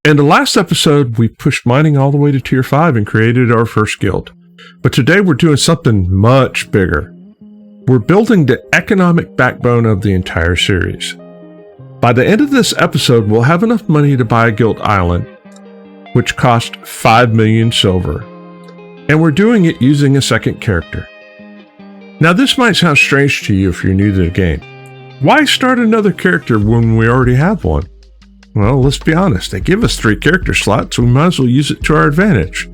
In the last episode, we pushed mining all the way to tier 5 and created our first guild. But today we're doing something much bigger. We're building the economic backbone of the entire series. By the end of this episode, we'll have enough money to buy a guild island, which cost 5 million silver. And we're doing it using a second character. Now this might sound strange to you if you're new to the game. Why start another character when we already have one? Well, let's be honest, they give us 3 character slots, so we might as well use it to our advantage.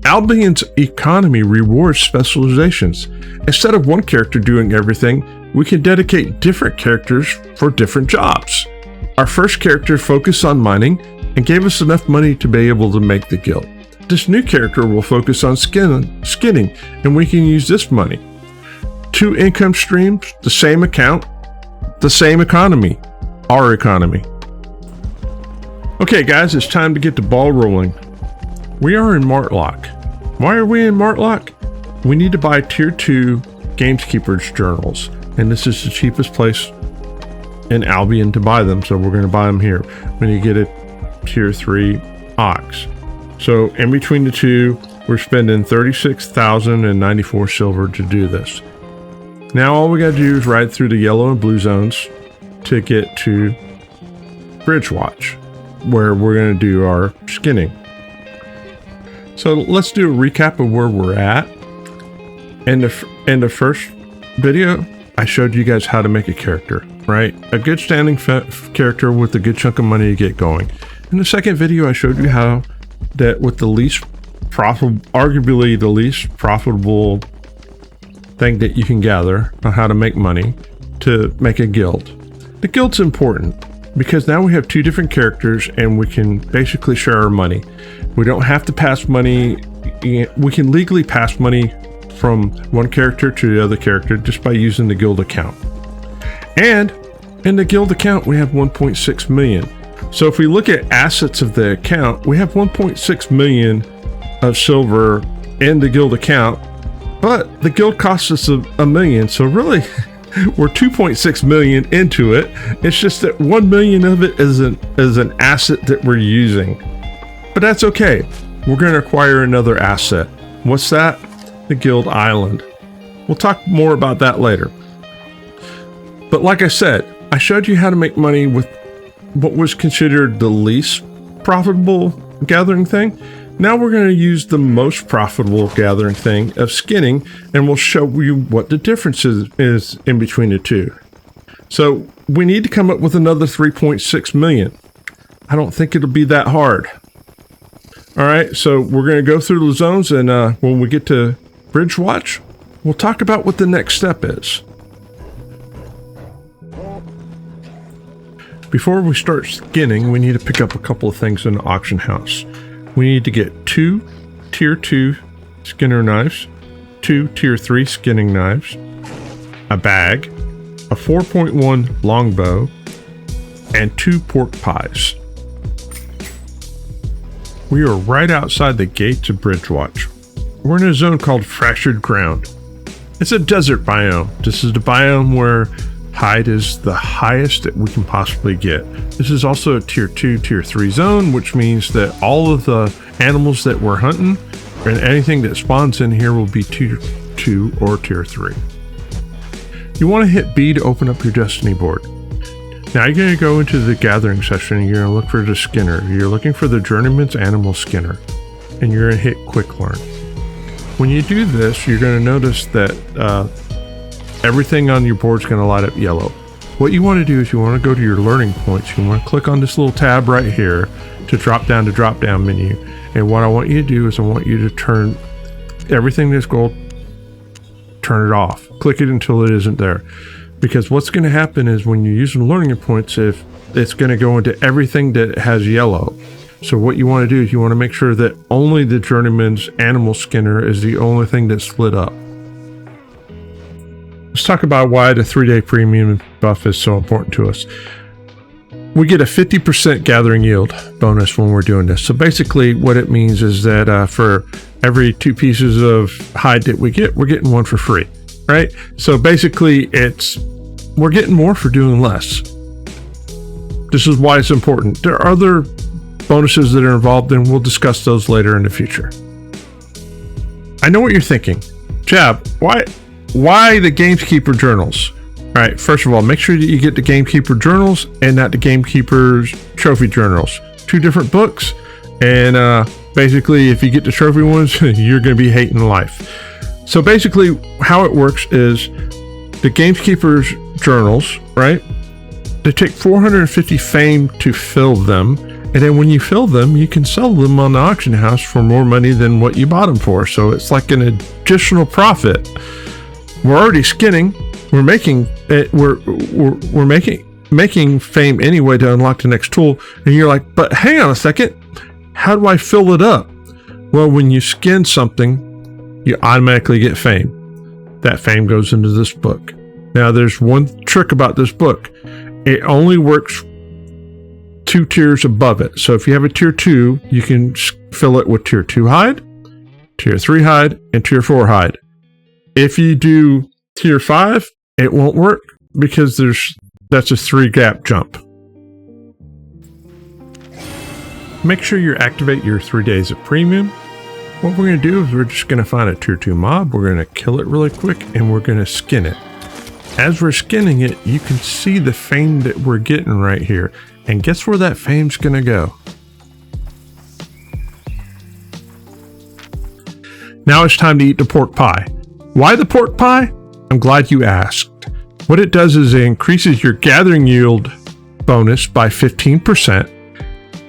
Albion's economy rewards specializations. Instead of one character doing everything, we can dedicate different characters for different jobs. Our first character focused on mining and gave us enough money to be able to make the guild. This new character will focus on skinning, and we can use this money. 2 income streams, the same account, the same economy, our economy. Okay guys, it's time to get the ball rolling. We are in Martlock. Why are we in Martlock? We need to buy tier 2 Gameskeeper's journals, and this is the cheapest place in Albion to buy them, so we're going to buy them here. When you get a tier 3 ox. So in between the two, we're spending 36,094 silver to do this. Now all we got to do is ride through the yellow and blue zones to get to Bridgewatch, where we're going to do our skinning. So let's do a recap of where we're at. In the first video, I showed you guys how to make a character, right? A good standing character with a good chunk of money to get going. In the second video, I showed you how that with the least profitable, arguably the least profitable thing that you can gather on how to make money to make a guild. The guild's important because now we have 2 different characters and we can basically share our money. We don't have to pass money. We can legally pass money from one character to the other character just by using the guild account. And in the guild account, we have 1.6 million. So if we look at assets of the account, we have 1.6 million of silver in the guild account, but the guild costs us a million. So really, we're 2.6 million into it. It's just that 1 million of it is an asset that we're using. But that's okay. We're going to acquire another asset. What's that? The guild island. We'll talk more about that later. But like I said, I showed you how to make money with what was considered the least profitable gathering thing. Now we're going to use the most profitable gathering thing of skinning, and we'll show you what the difference is in between the two. So we need to come up with another 3.6 million. I don't think it'll be that hard. All right, so we're going to go through the zones, and when we get to Bridgewatch, we'll talk about what the next step is. Before we start skinning, we need to pick up a couple of things in the auction house. We need to get 2 tier 2 skinner knives, 2 tier 3 skinning knives, a bag, a 4.1 longbow, and 2 pork pies. We are right outside the gates of Bridgewatch. We're in a zone called Fractured Ground. It's a desert biome. This is the biome where hide is the highest that we can possibly get. This is also a tier 2, tier 3 zone, which means that all of the animals that we're hunting and anything that spawns in here will be tier 2 or tier 3. You want to hit B to open up your destiny board. Now you're going to go into the gathering session and you're going to look for the skinner. You're looking for the journeyman's animal skinner, and you're going to hit quick learn. When you do this, you're going to notice that everything on your board is going to light up yellow. What you want to do is you want to go to your learning points. You want to click on this little tab right here to drop down the drop down menu. And what I want you to do is I want you to turn everything that's gold, turn it off. Click it until it isn't there. Because what's going to happen is when you're using learning points, if it's going to go into everything that has yellow. So what you want to do is you want to make sure that only the journeyman's animal skinner is the only thing that's lit up. Let's talk about why the 3-day premium buff is so important to us. We get a 50% gathering yield bonus when we're doing this. So basically what it means is that for every 2 pieces of hide that we get, we're getting 1 for free, right? So basically we're getting more for doing less. This is why it's important. There are other bonuses that are involved, and we'll discuss those later in the future. I know what you're thinking. Jab, why the Gamekeeper journals? All right, first of all, make sure that you get the Gamekeeper journals and not the Gamekeeper's trophy journals. 2 different books, and basically, if you get the trophy ones, you're going to be hating life. So basically, how it works is the Gamekeeper's journals, right? They take 450 fame to fill them, and then when you fill them, you can sell them on the auction house for more money than what you bought them for. So it's like an additional profit. We're already skinning. We're making it. We're making fame anyway to unlock the next tool. And you're like, but hang on a second. How do I fill it up? Well, when you skin something, you automatically get fame. That fame goes into this book. Now, there's one trick about this book. It only works 2 tiers above it. So if you have a tier 2, you can fill it with tier 2 hide, tier 3 hide, and tier 4 hide. If you do tier 5, it won't work because that's a 3 gap jump. Make sure you activate your 3 days of premium. What we're going to do is we're just going to find a tier 2 mob. We're going to kill it really quick and we're going to skin it. As we're skinning it, you can see the fame that we're getting right here. And guess where that fame's going to go? Now it's time to eat the pork pie. Why the pork pie? I'm glad you asked. What it does is it increases your gathering yield bonus by 15%,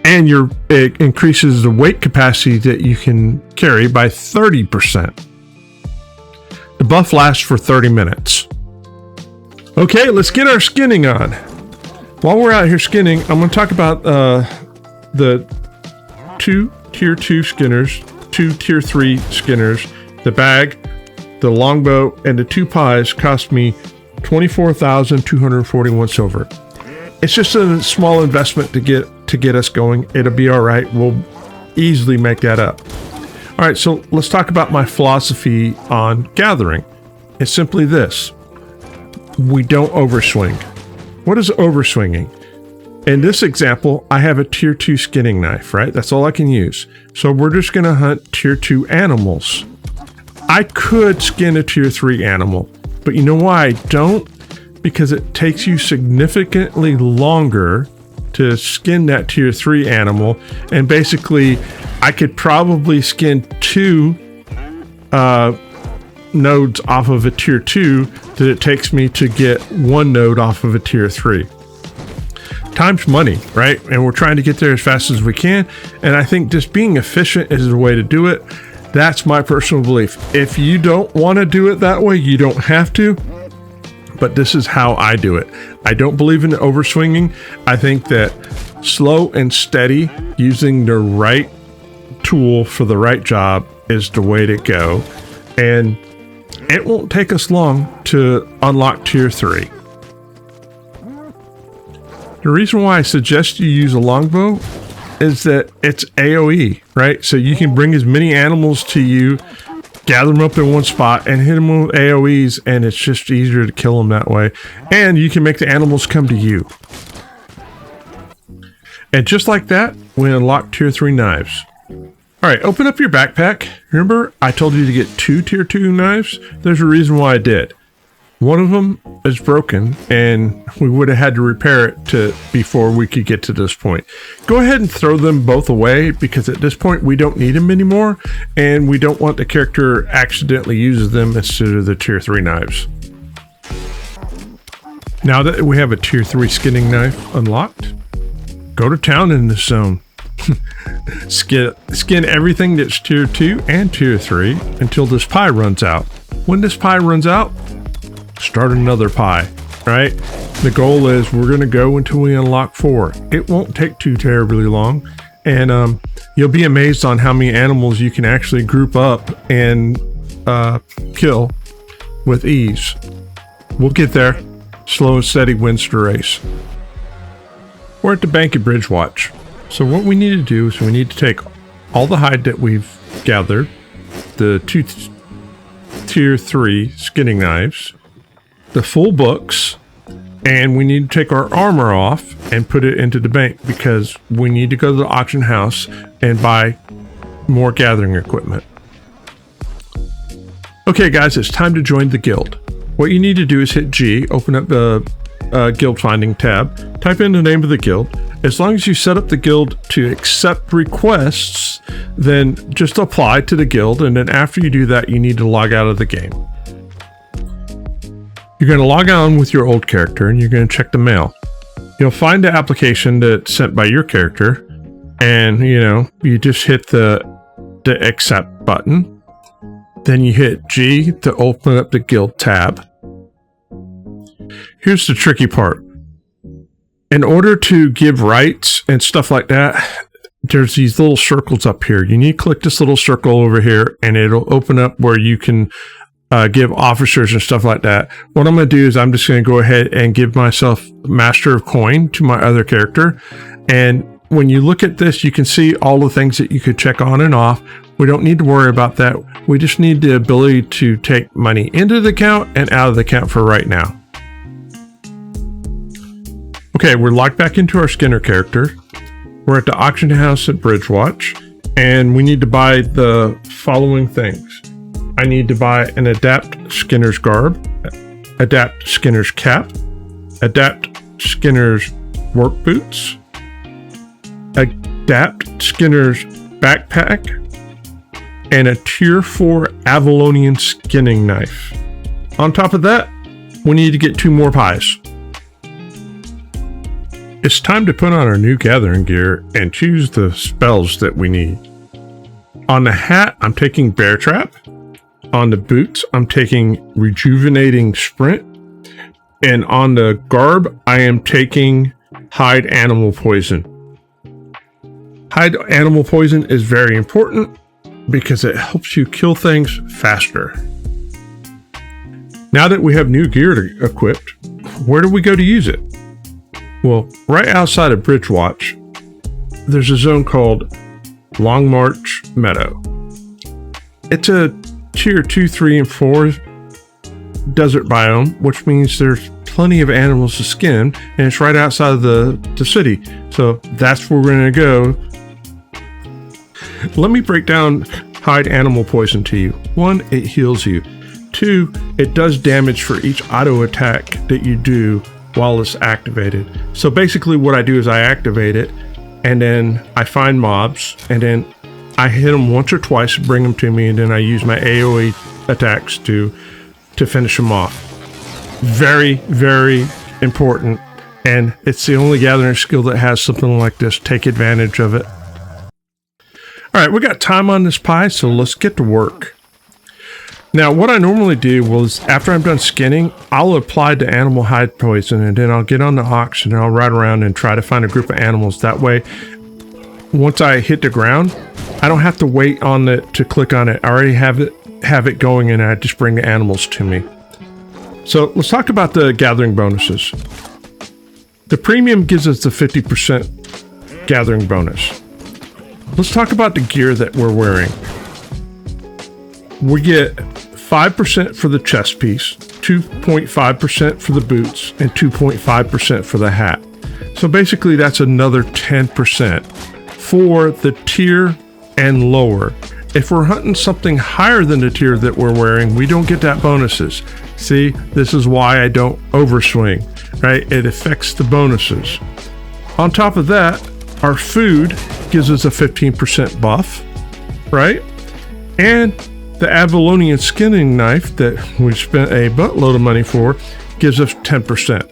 and it increases the weight capacity that you can carry by 30%. The buff lasts for 30 minutes. Okay, let's get our skinning on. While we're out here skinning, I'm going to talk about the 2 tier 2 skinners, 2 tier 3 skinners. The bag, the longbow, and the 2 pies cost me 24,241 silver. It's just a small investment to get us going. It'll be all right. We'll easily make that up. All right, so let's talk about my philosophy on gathering. It's simply this. We don't overswing. What is overswinging? In this example, I have a tier 2 skinning knife, right? That's all I can use. So we're just going to hunt tier 2 animals. I could skin a tier 3 animal, but you know why I don't? Because it takes you significantly longer to skin that tier 3 animal. And basically, I could probably skin 2 nodes off of a tier 2 that it takes me to get 1 node off of a tier 3. Time's money, right? And we're trying to get there as fast as we can. And I think just being efficient is the way to do it. That's my personal belief. If you don't want to do it that way, you don't have to. But this is how I do it. I don't believe in overswinging. I think that slow and steady, using the right tool for the right job is the way to go. And it won't take us long to unlock tier 3. The reason why I suggest you use a longbow is that it's AoE, right? So you can bring as many animals to you, gather them up in one spot, and hit them with AoEs, and it's just easier to kill them that way. And you can make the animals come to you. And just like that, we unlock tier 3 knives. All right, open up your backpack. Remember, I told you to get 2 tier 2 knives? There's a reason why I did. One of them is broken, and we would have had to repair it before we could get to this point. Go ahead and throw them both away, because at this point we don't need them anymore, and we don't want the character accidentally uses them instead of the tier 3 knives. Now that we have a tier 3 skinning knife unlocked, go to town in this zone. Skin everything that's tier 2 and tier 3 until this pie runs out. When this pie runs out, start another pie, right? The goal is we're going to go until we unlock 4. It won't take too terribly long, and you'll be amazed on how many animals you can actually group up and kill with ease. We'll get there. Slow and steady wins the race. We're at the bank at Bridgewatch. So what we need to do is we need to take all the hide that we've gathered, the 2 tier 3 skinning knives, the full books, And we need to take our armor off and put it into the bank because we need to go to the auction house and buy more gathering equipment. Okay guys, it's time to join the guild. What you need to do is hit G, open up the guild finding tab, type in the name of the guild. As long as you set up the guild to accept requests, then just apply to the guild, and then after you do that, you need to log out of the game. You're going to log on with your old character and you're going to check the mail. You'll find the application that's sent by your character, and you just hit the accept button. Then you hit G to open up the guild tab. Here's the tricky part. In order to give rights and stuff like that, there's these little circles up here. You need to click this little circle over here and it'll open up where you can give officers and stuff like that. What I'm going to do is I'm just going to go ahead and give myself Master of Coin to my other character. And when you look at this, you can see all the things that you could check on and off. We don't need to worry about that. We just need the ability to take money into the account and out of the account for right now. Okay, we're logged back into our Skinner character. We're at the auction house at Bridgewatch, and we need to buy the following things. I need to buy an Adapt Skinner's garb, Adapt Skinner's cap, Adapt Skinner's work boots, Adapt Skinner's backpack, and a Tier 4 Avalonian skinning knife. On top of that, we need to get 2 more pies. It's time to put on our new gathering gear and choose the spells that we need. On the hat, I'm taking Bear Trap. On the boots, I'm taking Rejuvenating Sprint. And on the garb, I am taking Hide Animal Poison. Hide Animal Poison is very important because it helps you kill things faster. Now that we have new gear equipped, where do we go to use it? Well, right outside of Bridgewatch, there's a zone called Long March Meadow. It's a Tier 2, 3, and 4 desert biome, which means there's plenty of animals to skin, and it's right outside of the city. So that's where we're going to go. Let me break down Hide Animal Poison to you. 1, it heals you. 2, it does damage for each auto attack that you do while it's activated. So basically what I do is I activate it, and then I find mobs, and then I hit them once or twice, bring them to me, and then I use my AoE attacks to finish them off. Very, very important, and it's the only gathering skill that has something like this. Take advantage of it. All right, we got time on this pie, so let's get to work. Now, what I normally do was, after I'm done skinning, I'll apply the animal hide poison, and then I'll get on the auction and I'll ride around and try to find a group of animals. That way, once I hit the ground, I don't have to wait on it to click on it. I already have it going, and I just bring the animals to me. So let's talk about the gathering bonuses. The premium gives us the 50% gathering bonus. Let's talk about the gear that we're wearing. We get 5% for the chest piece, 2.5% for the boots, and 2.5% for the hat. So basically that's another 10% for the tier and lower. If we're hunting something higher than the tier that we're wearing, we don't get that bonuses. See, this is why I don't overswing, right? It affects the bonuses. On top of that, our food gives us a 15% buff, right? And the Avalonian skinning knife that we spent a buttload of money for gives us 10%.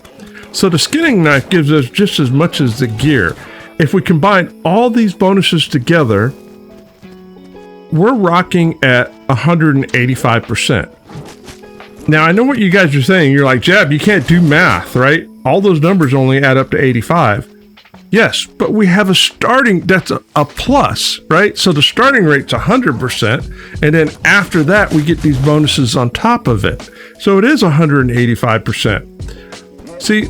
So the skinning knife gives us just as much as the gear. If we combine all these bonuses together, we're rocking at 185%. Now, I know what you guys are saying. You're like, Jeb, you can't do math, right? All those numbers only add up to 85. Yes, but we have a starting, that's a plus, right? So the starting rate's 100%, and then after that, we get these bonuses on top of it. So it is 185%. See,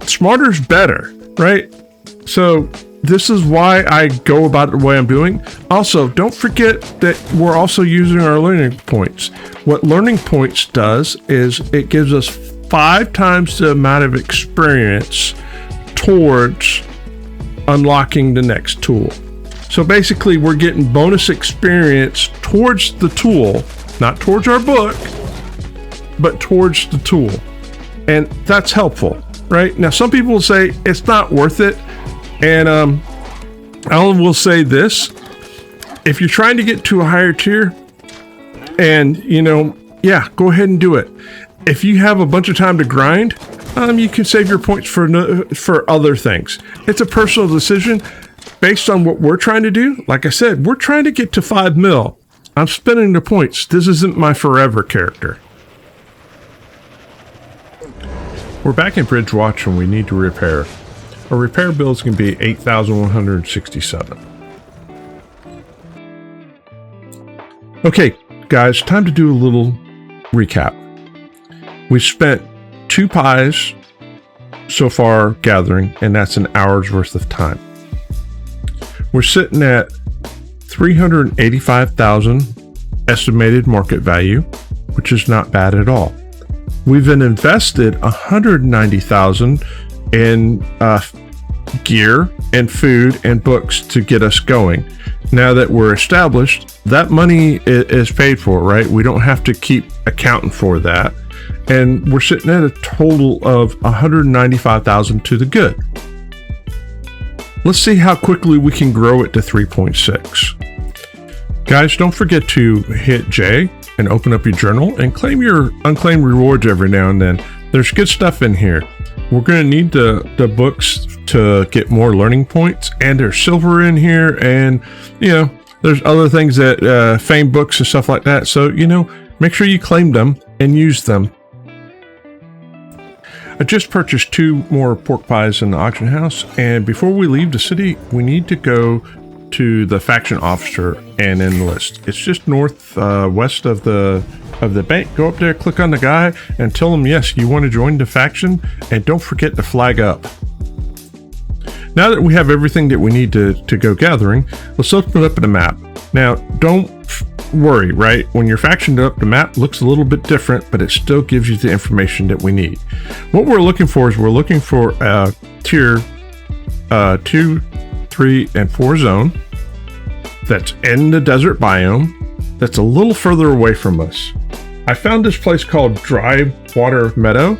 smarter's better, right? So this is why I go about it the way I'm doing. Also, don't forget that we're also using our learning points. What learning points does is it gives us 5 times the amount of experience towards unlocking the next tool. So basically we're getting bonus experience towards the tool, not towards our book, but towards the tool. And that's helpful, right? Now, some people will say it's not worth it. And I will say this, if you're trying to get to a higher tier and, yeah, go ahead and do it. If you have a bunch of time to grind, you can save your points for other things. It's a personal decision based on what we're trying to do. Like I said, we're trying to get to 5 mil. I'm spending the points. This isn't my forever character. We're back in Bridgewatch and we need to repair. Our repair bills can be 8,167. Okay, guys, time to do a little recap. We spent 2 pies so far gathering, and that's an hour's worth of time. We're sitting at 385,000 estimated market value, which is not bad at all. We've been invested 190,000 in gear and food and books to get us going. Now that we're established, that money is paid for, right? We don't have to keep accounting for that. And we're sitting at a total of 195,000 to the good. Let's see how quickly we can grow it to 3.6. Guys, don't forget to hit J and open up your journal and claim your unclaimed rewards every now and then. There's good stuff in here. We're going to need the books to get more learning points, and there's silver in here, and there's other things that fame books and stuff like that. So make sure you claim them and use them. I just purchased 2 more pork pies in the auction house, and before we leave the city, we need to go to the faction officer and enlist. It's just west of the bank. Go up there, click on the guy, and tell him yes, you want to join the faction, and don't forget to flag up. Now that we have everything that we need to go gathering, let's open it up in a map. Now, don't worry, right? When you're factioned up, the map looks a little bit different, but it still gives you the information that we need. What we're looking for is we're looking for a tier 2, 3, and 4 zone that's in the desert biome that's a little further away from us. I found this place called Dry Water Meadow.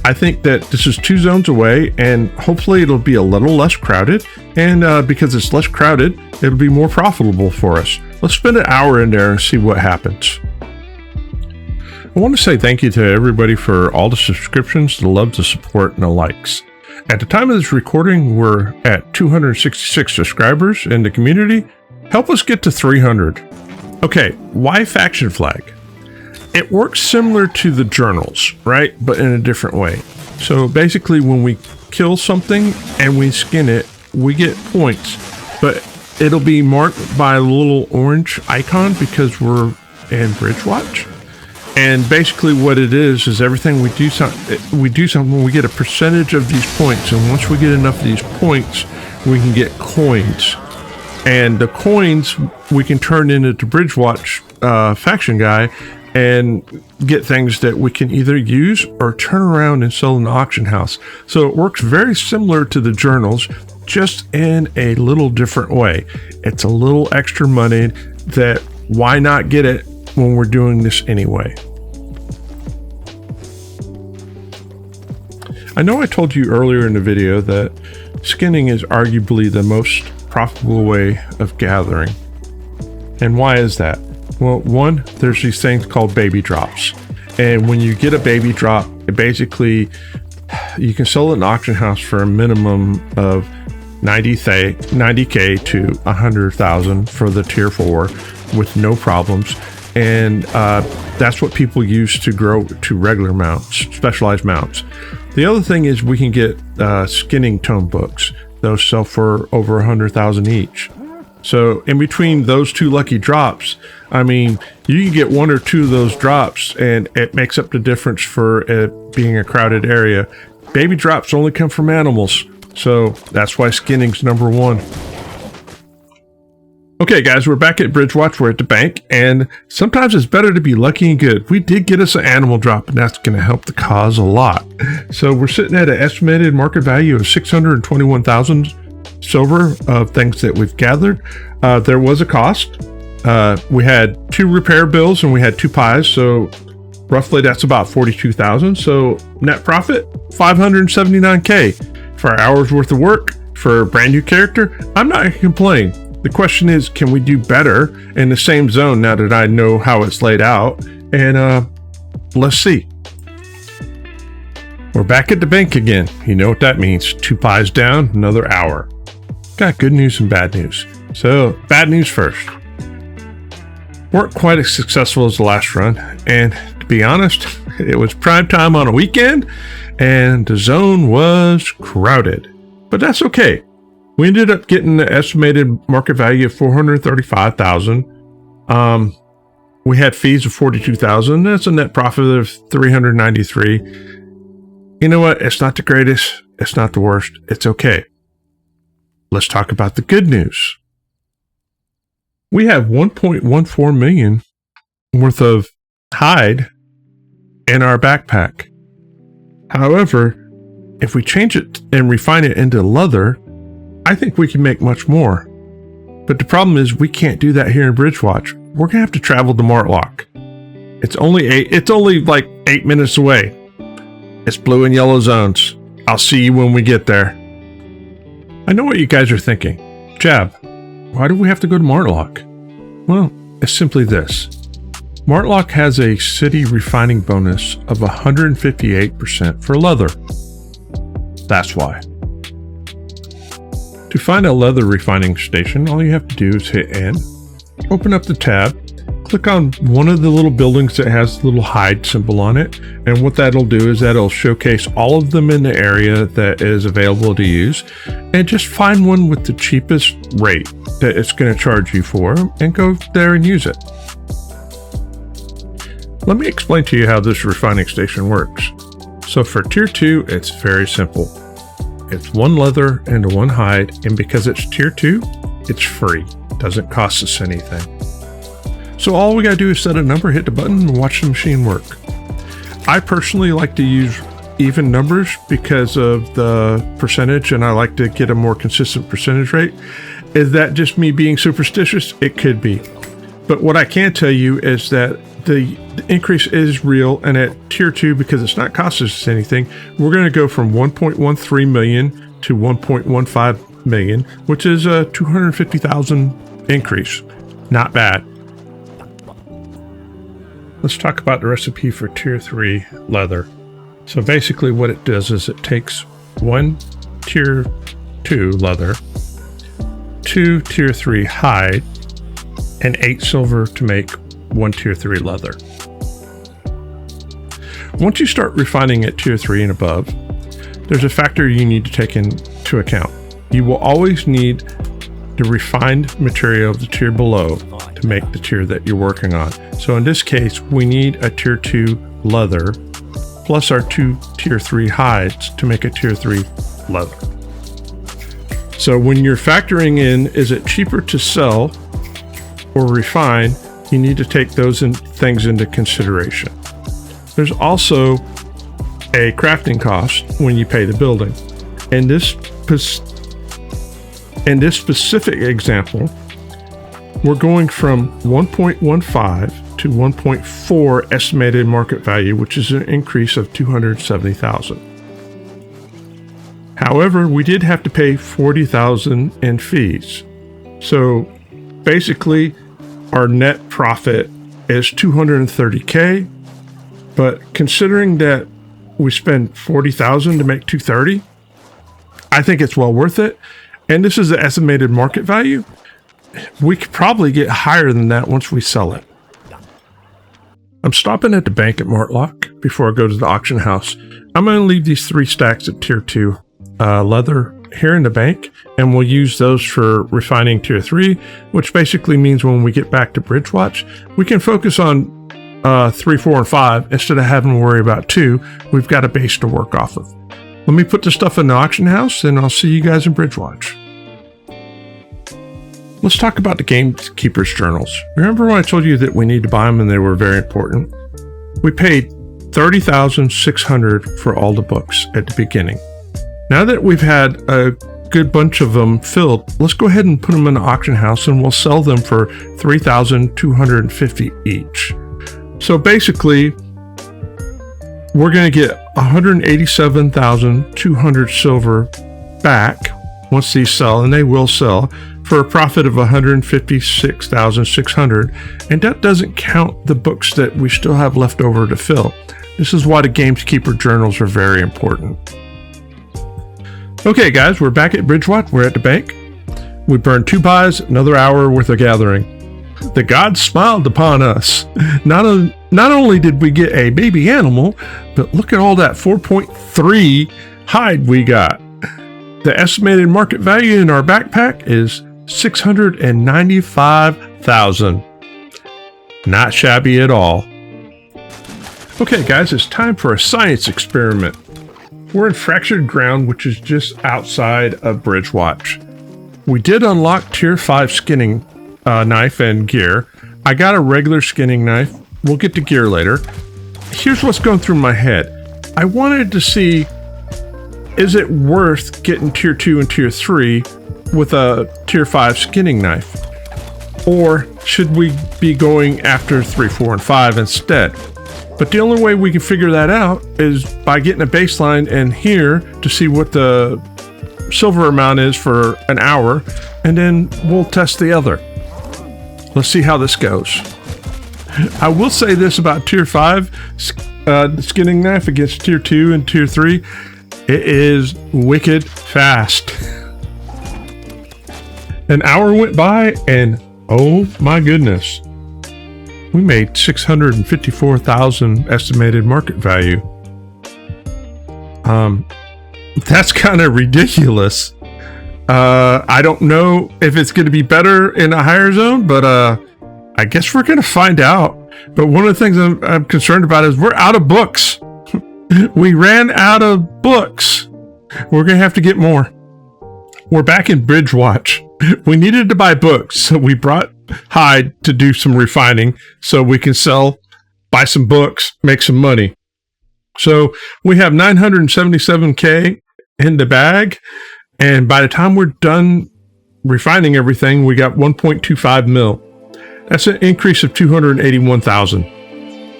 I think that this is 2 zones away, and hopefully it'll be a little less crowded, and because it's less crowded, it'll be more profitable for us. Let's spend an hour in there and see what happens. I want to say thank you to everybody for all the subscriptions, the love, the support, and the likes. At the time of this recording, we're at 266 subscribers in the community. Help us get to 300. Okay, why faction flag? It works similar to the journals, right? But in a different way. So basically, when we kill something and we skin it, we get points. But it'll be marked by a little orange icon because we're in Bridgewatch. And basically what it is everything we do something, we get a percentage of these points. And once we get enough of these points, we can get coins. And the coins we can turn into the Bridgewatch faction guy and get things that we can either use or turn around and sell in the auction house. So it works very similar to the journals, just in a little different way. It's a little extra money that why not get it when we're doing this anyway. I know I told you earlier in the video that skinning is arguably the most profitable way of gathering. And why is that? Well, one, there's these things called baby drops. And when you get a baby drop, it basically, you can sell it in an auction house for a minimum of 90K to 100,000 for the tier 4 with no problems. And that's what people use to grow to regular mounts, specialized mounts. The other thing is we can get skinning tome books. Those sell for over 100,000 each. So in between those 2 lucky drops, I mean, you can get 1 or 2 of those drops and it makes up the difference for it being a crowded area. Baby drops only come from animals. So that's why skinning's number 1. Okay, guys, we're back at Bridgewatch. We're at the bank, and sometimes it's better to be lucky and good. We did get us an animal drop, and that's going to help the cause a lot. So we're sitting at an estimated market value of 621,000 silver of things that we've gathered. There was a cost. We had 2 repair bills, and we had 2 pies, so roughly that's about 42,000. So net profit, 579K. For our hours worth of work, for a brand new character, I'm not going to complain. The question is, can we do better in the same zone now that I know how it's laid out? And let's see. We're back at the bank again. You know what that means. 2 pies down, another hour. Got good news and bad news. So, bad news first. Weren't quite as successful as the last run. And to be honest, it was prime time on a weekend, and the zone was crowded. But that's okay. We ended up getting the estimated market value of 435,000. We had fees of 42,000. That's a net profit of 393. You know what? It's not the greatest. It's not the worst. It's okay. Let's talk about the good news. We have 1.14 million worth of hide in our backpack. However, if we change it and refine it into leather, I think we can make much more. But the problem is we can't do that here in Bridgewatch. We're gonna have to travel to Martlock. It's only like 8 minutes away. It's blue and yellow zones. I'll see you when we get there. I know what you guys are thinking. Jab, why do we have to go to Martlock? Well, it's simply this. Martlock has a city refining bonus of 158% for leather. That's why. To find a leather refining station, all you have to do is hit N, open up the tab, click on one of the little buildings that has the little hide symbol on it, and what that'll do is that'll showcase all of them in the area that is available to use, and just find one with the cheapest rate that it's going to charge you for, and go there and use it. Let me explain to you how this refining station works. So for tier 2, it's very simple. It's 1 leather and 1 hide, and because it's tier 2, it's free. Doesn't cost us anything. So all we gotta do is set a number, hit the button, and watch the machine work. I personally like to use even numbers because of the percentage, and I like to get a more consistent percentage rate. Is that just me being superstitious? It could be. But what I can tell you is that the increase is real, and at tier 2, because it's not costing us anything, we're going to go from 1.13 million to 1.15 million, which is a 250,000 increase. Not bad. Let's talk about the recipe for tier 3 leather. So basically what it does is it takes 1 tier 2 leather, 2 tier 3 hide, and 8 silver to make 1 tier 3 leather. Once you start refining at tier 3 and above, there's a factor you need to take into account. You will always need the refined material of the tier below to make the tier that you're working on. So in this case, we need a tier 2 leather plus our 2 tier 3 hides to make a tier 3 leather. So when you're factoring in, is it cheaper to sell or refine, you need to take those things into consideration. There's also a crafting cost when you pay the building. In this specific example, we're going from 1.15 to 1.4 estimated market value, which is an increase of 270,000. However, we did have to pay 40,000 in fees. So basically, our net profit is 230K, but considering that we spend 40,000 to make 230, I think it's well worth it. And this is the estimated market value. We could probably get higher than that once we sell it. I'm stopping at the bank at Martlock before I go to the auction house. I'm going to leave these 3 stacks of tier 2 leather here in the bank, and we'll use those for refining tier 3, which basically means when we get back to Bridgewatch, we can focus on 3, 4, and 5 instead of having to worry about 2. We've got a base to work off of. Let me put the stuff in the auction house, and I'll see you guys in Bridgewatch. let's talk about the gamekeeper's journals. Remember when I told you that we need to buy them and they were very important? We paid $30,600 for all the books at the beginning. Now that we've had a good bunch of them filled, let's go ahead and put them in the auction house and we'll sell them for $3,250 each. So basically, we're going to get 187,200 silver back once these sell, and they will sell, for a profit of 156,600, and that doesn't count the books that we still have left over to fill. This is why the gamekeeper journals are very important. Okay guys, we're back at Bridgewatch. We're at the bank. We burned 2 buys, another hour worth of gathering. The gods smiled upon us. Not only did we get a baby animal, but look at all that 4.3 hide we got. The estimated market value in our backpack is 695,000. Not shabby at all. Okay guys, it's time for a science experiment. We're in Fractured Ground, which is just outside of Bridgewatch. We did unlock tier 5 skinning knife and gear. I got a regular skinning knife. We'll get to gear later. Here's what's going through my head. I wanted to see, is it worth getting tier 2 and tier 3 with a tier 5 skinning knife? Or should we be going after 3, 4, and 5 instead? But the only way we can figure that out is by getting a baseline in here to see what the silver amount is for an hour, and then we'll test the other. Let's see how this goes. I will say this about tier 5 skinning knife against tier 2 and tier 3. It is wicked fast. An hour went by and oh my goodness, we made 654,000 estimated market value. That's kind of ridiculous. I don't know if it's going to be better in a higher zone, but I guess we're going to find out. But one of the things I'm concerned about is we're out of books. We ran out of books. We're going to have to get more. We're back in Bridgewatch. We needed to buy books, so we brought Hyde to do some refining so we can buy some books, make some money. So we have 977K in the bag, and by the time we're done refining everything, we got 1.25 mil. That's an increase of 281,000.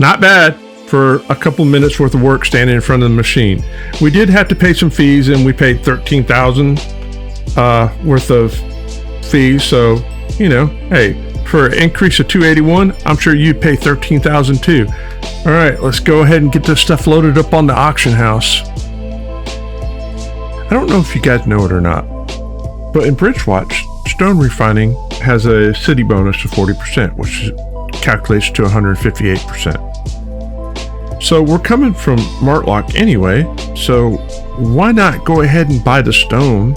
Not bad for a couple minutes worth of work standing in front of the machine. We did have to pay some fees, and we paid 13,000 worth of fees. So, you know, hey, for an increase of 281, I'm sure you'd pay 13,000 too. All right, let's go ahead and get this stuff loaded up on the auction house. I don't know if you guys know it or not, but in Bridgewatch, stone refining has a city bonus of 40%, which calculates to 158%. So we're coming from Martlock anyway, so why not go ahead and buy the stone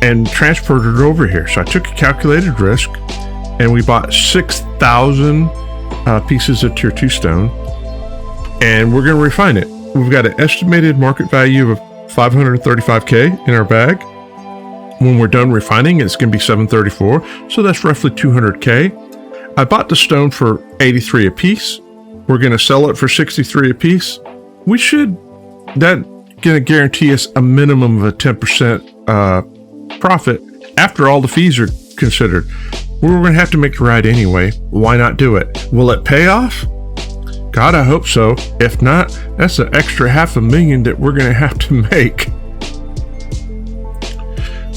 and transport it over here? So I took a calculated risk, and we bought 6,000 pieces of tier 2 stone, and we're going to refine it. We've got an estimated market value of 535K in our bag. When we're done refining, it's going to be 734, so that's roughly 200K. I bought the stone for 83 a piece. We're going to sell it for 63 a piece. That's going to guarantee us a minimum of a 10% profit after all the fees are considered. We're going to have to make the ride anyway. Why not do it? Will it pay off? God, I hope so. If not, that's an extra $500,000 that we're going to have to make.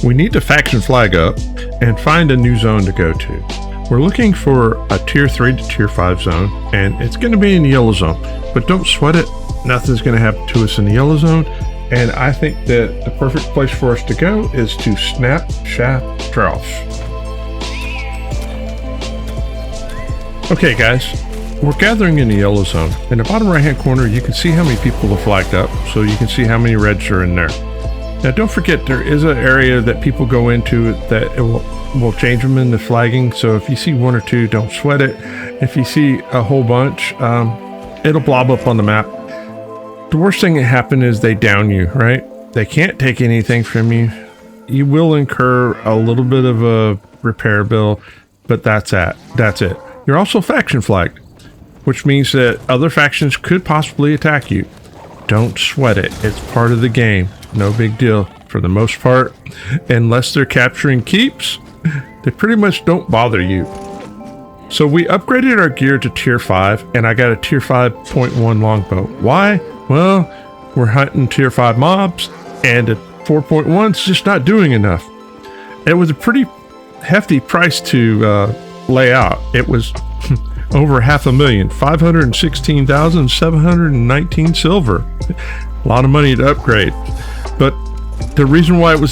We need to faction flag up and find a new zone to go to. We're looking for a tier 3 to tier 5 zone, and it's going to be in the yellow zone. But don't sweat it. Nothing's going to happen to us in the yellow zone. And I think that the perfect place for us to go is to Snap Shaft Trough. Okay guys, we're gathering in the yellow zone. In the bottom right hand corner, you can see how many people have flagged up, so you can see how many reds are in there. Now don't forget, there is an area that people go into that it will change them into flagging, so if you see 1 or 2, don't sweat it. If you see a whole bunch, it'll blob up on the map. The worst thing that happen is they down you, right? They can't take anything from you. you will incur a little bit of a repair bill, but that's it. You're also faction flagged, which means that other factions could possibly attack you. Don't sweat it. It's part of the game. No big deal. For the most part, unless they're capturing keeps, they pretty much don't bother you. So we upgraded our gear to tier 5, and I got a tier 5.1 longbow. Why? Well, we're hunting tier 5 mobs, and a 4.1 is just not doing enough. It was a pretty hefty price to lay out. It was over $500,000, 516,719 silver. A lot of money to upgrade. But the reason why it was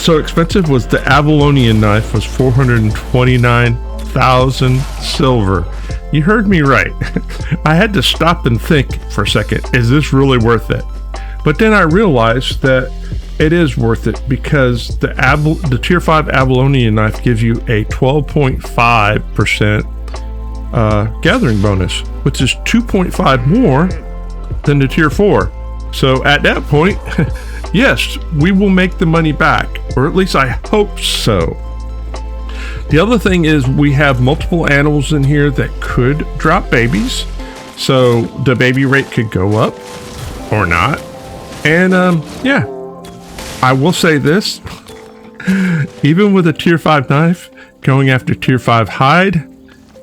so expensive was the Avalonian knife was 429,000 silver. You heard me right. I had to stop and think for a second, is this really worth it? But then I realized that it is worth it because the tier 5 Avalonian knife gives you a 12.5% gathering bonus, which is 2.5 more than the tier 4. So at that point, yes, we will make the money back, or at least I hope so. The other thing is we have multiple animals in here that could drop babies, so the baby rate could go up or not. And yeah, I will say this, even with a tier 5 knife, going after tier 5 hide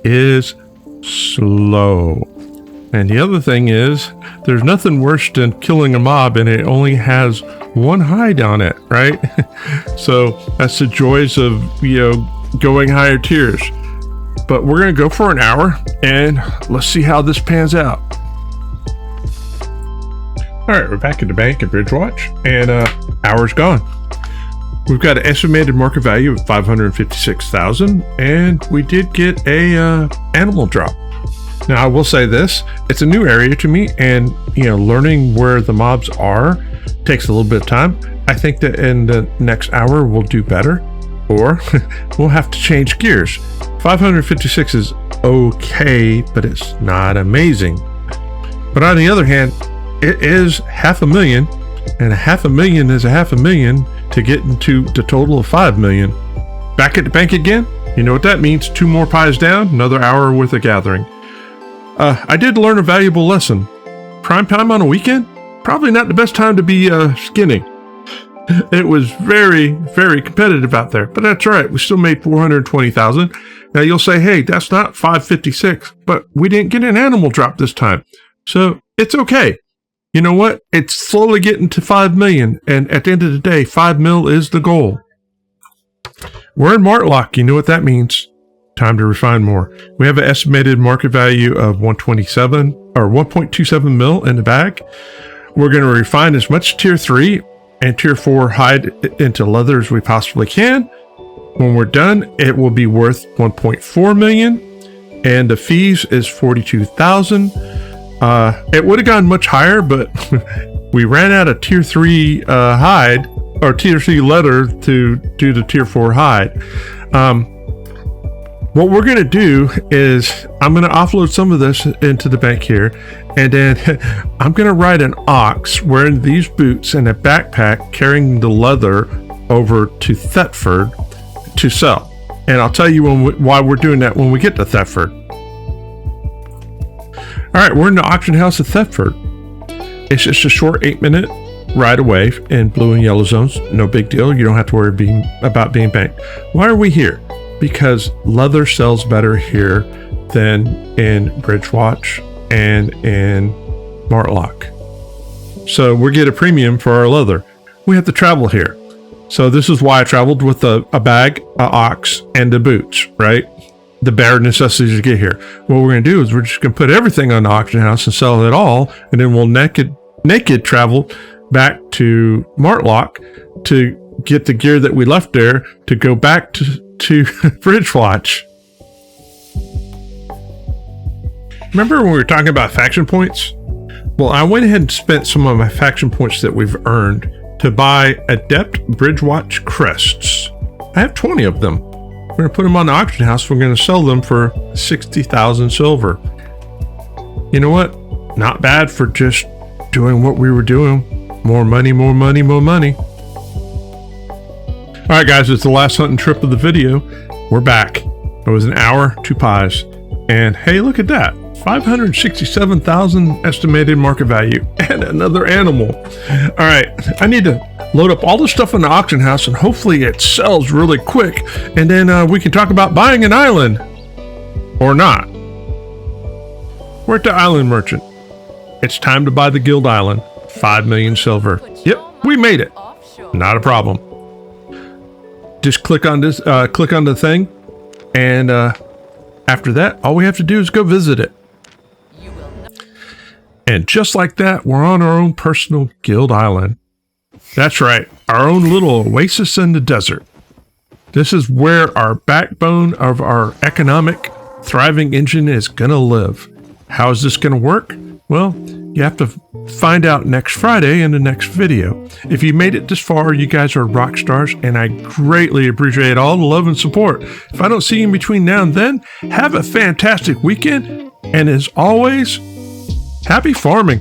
is slow. And the other thing is, there's nothing worse than killing a mob and it only has one hide on it, right? So that's the joys of, going higher tiers. But we're going to go for an hour and let's see how this pans out. All right, we're back at the bank at Bridgewatch and hour's gone. We've got an estimated market value of 556,000 and we did get a animal drop. Now, I will say this, it's a new area to me, and, learning where the mobs are takes a little bit of time. I think that in the next hour, we'll do better, or we'll have to change gears. 556 is okay, but it's not amazing. But on the other hand, it is $500,000, and $500,000 is $500,000 to get into the total of 5 million. Back at the bank again, you know what that means, 2 more pies down, another hour worth of gathering. I did learn a valuable lesson. Prime time on a weekend? Probably not the best time to be skinning. It was very, very competitive out there, but that's all right. We still made 420,000. Now you'll say, hey, that's not 556, but we didn't get an animal drop this time. So it's okay. You know what? It's slowly getting to 5 million. And at the end of the day, 5 mil is the goal. We're in Martlock. You know what that means. Time to refine more. We have an estimated market value of 1.27 mil in the bag. We're going to refine as much tier 3 and tier 4 hide into leather as we possibly can. When we're done, it will be worth 1.4 million and the fees is 42,000. It would have gone much higher, but we ran out of tier 3 hide or tier 3 leather to do the tier 4 hide. What we're going to do is I'm going to offload some of this into the bank here, and then I'm going to ride an ox wearing these boots and a backpack carrying the leather over to Thetford to sell. And I'll tell you why we're doing that when we get to Thetford. All right, we're in the auction house at Thetford. It's just a short 8-minute ride away in blue and yellow zones. No big deal. You don't have to worry about being banked. Why are we here? Because leather sells better here than in Bridgewatch and in Martlock. So we get a premium for our leather. We have to travel here. So this is why I traveled with a bag, an ox, and the boots, right? The bare necessities to get here. What we're going to do is we're just going to put everything on the auction house and sell it all, and then we'll naked travel back to Martlock to get the gear that we left there to go back to Bridgewatch. Remember when we were talking about faction points? Well, I went ahead and spent some of my faction points that we've earned to buy Adept Bridgewatch crests. I have 20 of them. We're going to put them on the auction house. We're going to sell them for 60,000 silver. You know what? Not bad for just doing what we were doing. More money, more money, more money. All right, guys, it's the last hunting trip of the video. We're back. It was an hour, 2 pies. And hey, look at that. 567,000 estimated market value and another animal. All right, I need to load up all the stuff in the auction house and hopefully it sells really quick. And then we can talk about buying an island or not. We're at the island merchant. It's time to buy the guild island. 5 million silver. Yep, we made it. Not a problem. Just click on this, click on the thing. And after that, all we have to do is go visit it. And just like that, we're on our own personal guild island. That's right, our own little oasis in the desert. This is where our backbone of our economic thriving engine is gonna live. How is this gonna work? Well, you have to find out next Friday in the next video. If you made it this far, you guys are rock stars, and I greatly appreciate all the love and support. If I don't see you in between now and then, have a fantastic weekend, and as always, happy farming.